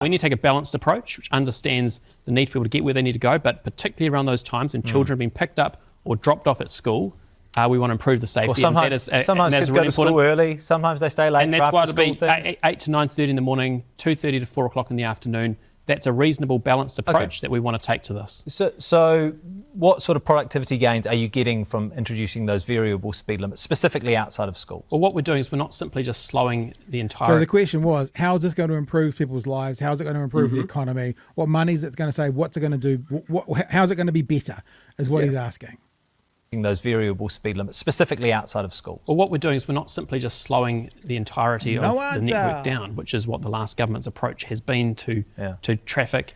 We need to take a balanced approach, which understands the need for people to get where they need to go, but particularly around those times when children are being picked up or dropped off at school, we want to improve the safety. Well, sometimes kids go to school early, sometimes they stay late. And that's why it'll be 8 to 9:30 in the morning, 2:30 to 4 o'clock in the afternoon. That's a reasonable, balanced approach that we want to take to this. So what sort of productivity gains are you getting from introducing those variable speed limits, specifically outside of schools? Well, what we're doing is we're not simply just slowing the entire... So the question was, how is this going to improve people's lives? How is it going to improve the economy? What money is it going to save? What's it going to do? How is it going to be better, is what he's asking. Those variable speed limits, specifically outside of schools? Well, what we're doing is we're not simply just slowing the entirety of the network down, which is what the last government's approach has been to traffic.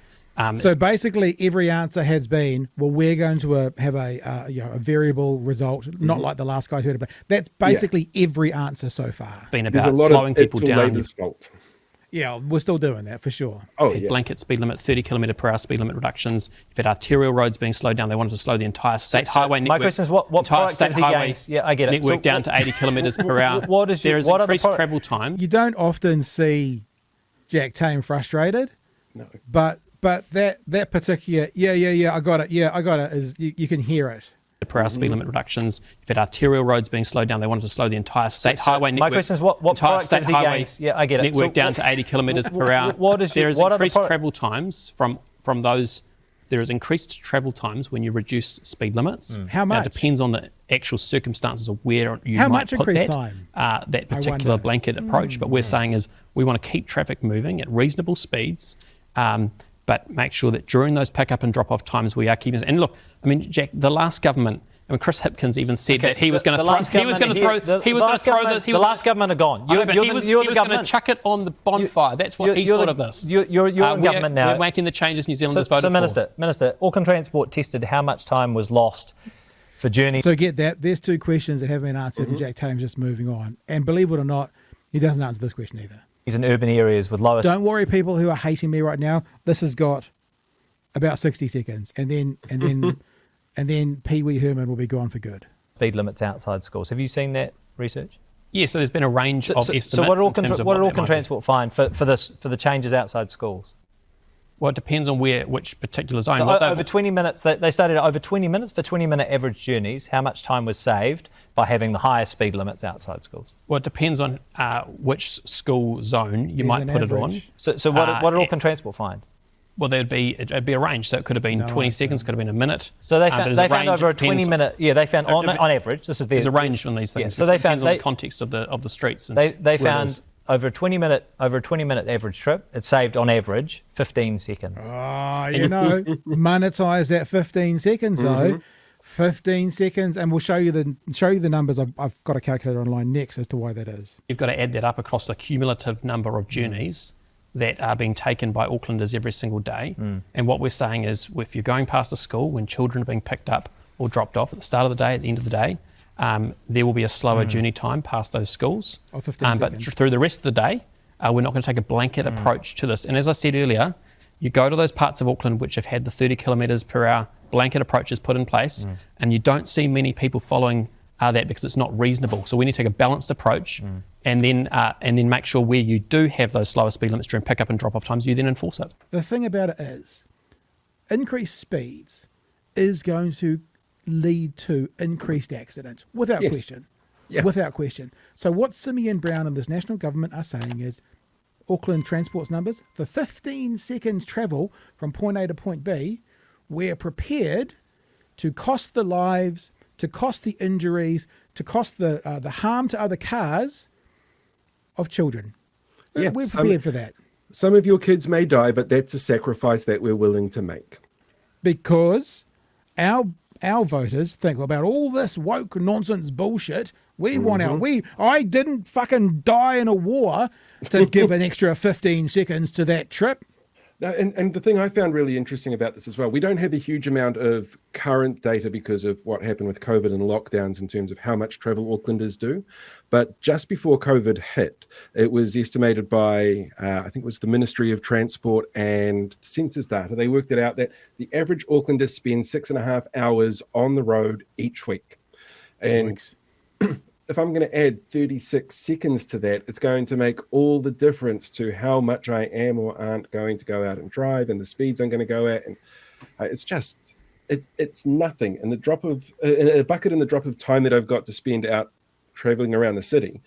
So basically, every answer has been, well, we're going to have a variable result, not like the last guys who had it. That's basically every answer so far. Been about slowing people down. Fault. Yeah, we're still doing that for sure. Blanket speed limit, 30 kilometre per hour speed limit reductions. You've had arterial roads being slowed down. They wanted to slow the entire state highway network. My question is, what productivity gains? Yeah, I get it. Network down to 80 kilometres per hour. There is increased travel time. You don't often see Jack Tame frustrated. No. But that particular, I got it, is you can hear it. Per hour speed limit reductions. You've had arterial roads being slowed down. They wanted to slow the entire state highway network. My question is, what productivity gains? Yeah, I get it. Network down to 80 kilometres per hour. There is increased travel times from those. There is increased travel times when you reduce speed limits. How much? Now, it depends on the actual circumstances of where you How might much put increased that, time? That particular blanket approach. But we're saying is we want to keep traffic moving at reasonable speeds, but make sure that during those pick up and drop off times we are keeping. And look, I mean, Jack, the last government. I mean, Chris Hipkins even said that he was going to throw. The last government are gone. He was going to chuck it on the bonfire. That's what he thought of this. You're in government now. We're making the changes New Zealanders voted for. Minister, Auckland Transport tested how much time was lost for journeys. So get that. There's two questions that haven't been answered, and Jack Tame's just moving on. And believe it or not, he doesn't answer this question either. He's in urban areas with lowest. Don't worry, people who are hating me right now. This has got about 60 seconds, and then Pee Wee Herman will be gone for good. Speed limits outside schools. Have you seen that research? Yeah, so there's been a range of estimates. So what did Auckland Transport find for the changes outside schools? Well, it depends on which particular zone. So over 20 minutes, they studied over 20 minutes for 20-minute average journeys. How much time was saved by having the higher speed limits outside schools? Well, it depends on which school zone you might put it on. So what did Auckland Transport find? Well, it'd be a range. So it could have been 20 seconds, could have been a minute. So they found over a 20-minute. Yeah, they found on average. There's a range on these things. Yeah, so they found on the context of the streets. And they found over a 20-minute average trip, it saved on average 15 seconds. Oh, monetize that 15 seconds though. 15 seconds, and we'll show you the numbers. I've got a calculator online next as to why that is. You've got to add that up across the cumulative number of journeys that are being taken by Aucklanders every single day. And what we're saying is, if you're going past a school when children are being picked up or dropped off at the start of the day, at the end of the day, there will be a slower journey time past those schools. 15 but seconds. through the rest of the day, we're not going to take a blanket approach to this. And as I said earlier, you go to those parts of Auckland which have had the 30 kilometres per hour blanket approaches put in place, and you don't see many people following that because it's not reasonable. So we need to take a balanced approach and then make sure where you do have those slower speed limits during pick up and drop off times, you then enforce it. The thing about it is, increased speeds is going to lead to increased accidents without question. Yeah. Without question. So what Simeon Brown and this national government are saying is, Auckland Transport's numbers, for 15 seconds travel from point A to point B, we're prepared to cost the lives, to cost the injuries, to cost the harm to other cars of children. Yeah, we're prepared for that. Some of your kids may die, but that's a sacrifice that we're willing to make. Because our voters think about all this woke nonsense bullshit. We want I didn't fucking die in a war to give an extra 15 seconds to that trip. No, and the thing I found really interesting about this as well, we don't have a huge amount of current data because of what happened with COVID and lockdowns in terms of how much travel Aucklanders do. But just before COVID hit, it was estimated by, I think it was the Ministry of Transport and Census data. They worked it out that the average Aucklander spends 6.5 hours on the road each week. And if I'm going to add 36 seconds to that, it's going to make all the difference to how much I am or aren't going to go out and drive and the speeds I'm going to go at. And it's just, it's nothing. And the drop of a bucket in the drop of time that I've got to spend out traveling around the city,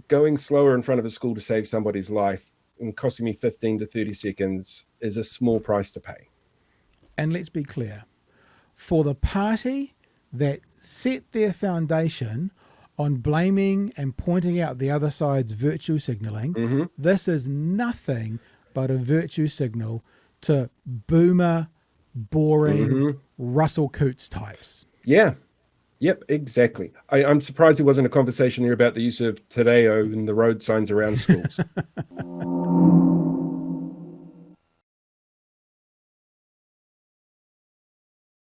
going slower in front of a school to save somebody's life and costing me 15 to 30 seconds is a small price to pay. And let's be clear, for the party that set their foundation on blaming and pointing out the other side's virtue signalling, this is nothing but a virtue signal to boomer, boring Russell Coates types. Yeah. Yep, exactly. I'm surprised there wasn't a conversation there about the use of Te Reo in the road signs around schools.